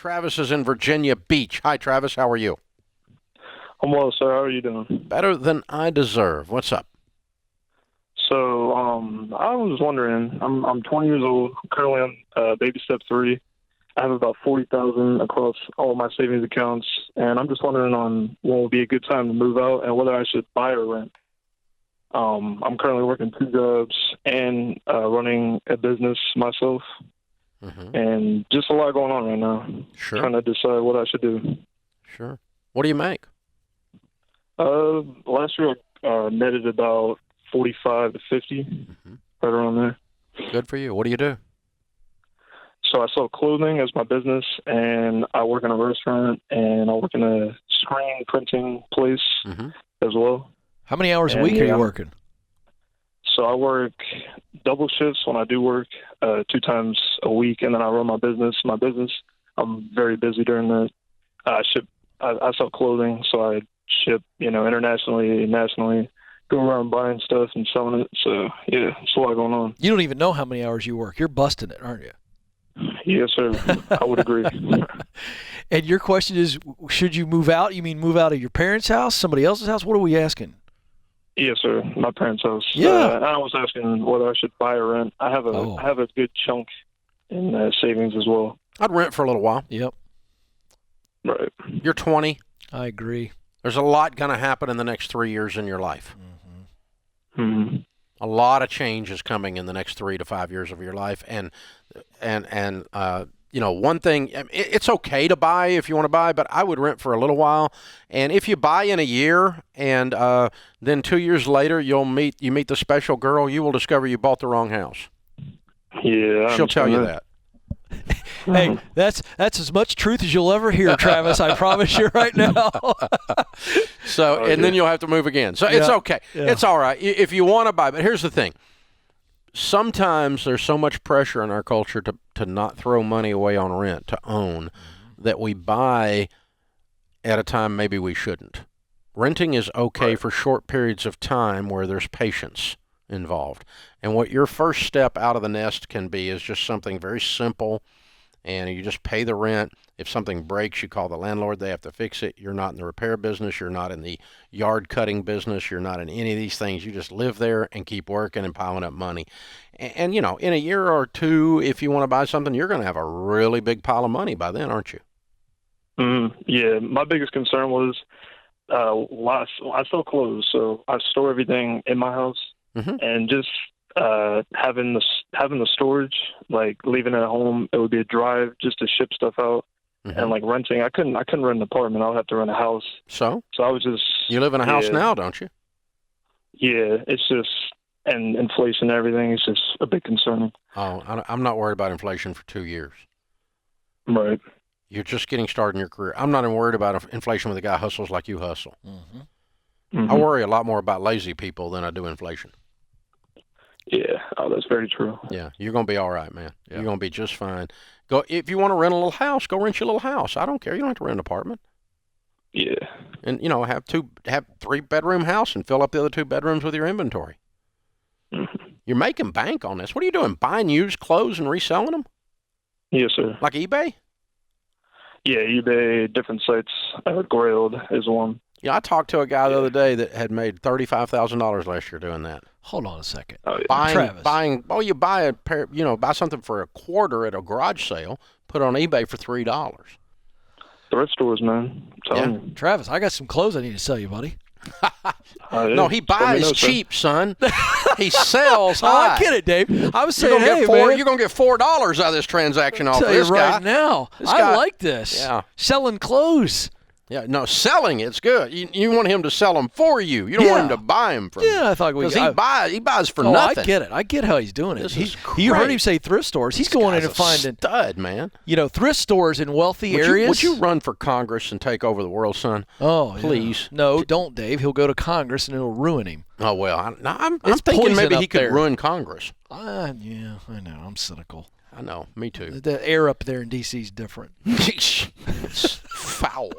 Travis is in Virginia Beach. Hi, Travis. How are you? I'm well, sir. How are you doing? Better than I deserve. What's up? So, I was wondering. I'm 20 years old. Currently on baby step 3. I have about 40,000 across all my savings accounts, and I'm just wondering on when would be a good time to move out and whether I should buy or rent. I'm currently working 2 jobs and running a business myself, and just a lot going on right now. Sure. Trying to decide what I should do. Sure. What do you make? Last year I netted about 45 to 50, right around there. Good for you. What do you do? So I sell clothing as my business, and I work in a restaurant, and I work in a screen printing place as well. How many hours a week are you working? So I work double shifts when I do work 2 times a week, and then I run my business. I'm very busy during that. I sell clothing, so I ship, internationally, nationally, go around buying stuff and selling it. So, yeah, it's a lot going on. You don't even know how many hours you work. You're busting it, aren't you? Yes, sir. I would agree. And your question is, should you move out? You mean move out of your parents' house, somebody else's house? What are we asking? Yes, sir. My parents' house. Yeah. I was asking whether I should buy or rent. I have a good chunk in savings as well. I'd rent for a little while. Yep. Right. You're 20. I agree. There's a lot going to happen in the next 3 years in your life. Mm-hmm. A lot of change is coming in the next 3 to 5 years of your life, and one thing, it's okay to buy if you want to buy, but I would rent for a little while. And if you buy in a year, and then 2 years later you meet the special girl, you will discover you bought the wrong house. Yeah, she'll tell you that. Hey, that's as much truth as you'll ever hear, Travis. I promise you right now. So, and then you'll have to move again. So it's okay. Yeah. It's all right if you want to buy. But here's the thing. Sometimes there's so much pressure in our culture to not throw money away on rent, to own, that we buy at a time maybe we shouldn't. Renting is okay for short periods of time where there's patience involved. And what your first step out of the nest can be is just something very simple, and you just pay the rent. If something breaks, you call the landlord. They have to fix it. You're not in the repair business. You're not in the yard cutting business. You're not in any of these things. You just live there and keep working and piling up money. And in a year or two, if you want to buy something, you're going to have a really big pile of money by then, aren't you? Yeah, my biggest concern was I sell clothes, so I store everything in my house, and just having the storage, like leaving it at home, it would be a drive just to ship stuff out. And like renting, I couldn't rent an apartment. I would have to rent a house. So I was just. You live in a house now, don't you? Yeah, it's just, and inflation and everything is just a big concern. Oh, I'm not worried about inflation for 2 years. Right. You're just getting started in your career. I'm not even worried about inflation with a guy who hustles like you hustle. I worry a lot more about lazy people than I do inflation. Yeah, that's very true. Yeah, you're going to be all right, man. Yeah. You're going to be just fine. Go if you want to rent a little house, go rent your little house. I don't care. You don't have to rent an apartment. Yeah. And have 3-bedroom house and fill up the other 2 bedrooms with your inventory. You're making bank on this. What are you doing? Buying used clothes and reselling them? Yes, sir. Like eBay? Yeah, eBay, different sites. Grailed is one. Yeah, I talked to a guy the other day that had made $35,000 last year doing that. Hold on a second. Oh, yeah. Travis. You buy a pair, buy something for a quarter at a garage sale, put it on eBay for $3. Thrift stores, man. I'm telling you. Travis, I got some clothes I need to sell you, buddy. No, he buys cheap, son. He sells high. Oh, I get it, Dave. I was saying, you're going to get $4 out of this transaction off this guy. Right now. I like this. Yeah. Selling clothes. Yeah, no, selling it's good. You want him to sell them for you. You don't want him to buy them from you. Yeah, I thought because he buys for nothing. I get it. I get how he's doing it. This is great. You heard him say thrift stores. He's going in and finding stud, man. Thrift stores in wealthy areas. Would you run for Congress and take over the world, son? Oh, please. Yeah. No, don't, Dave. He'll go to Congress and it'll ruin him. Oh well, I'm thinking maybe he could ruin Congress. Yeah, I know. I'm cynical. I know. Me too. The air up there in D.C. is different. It's foul.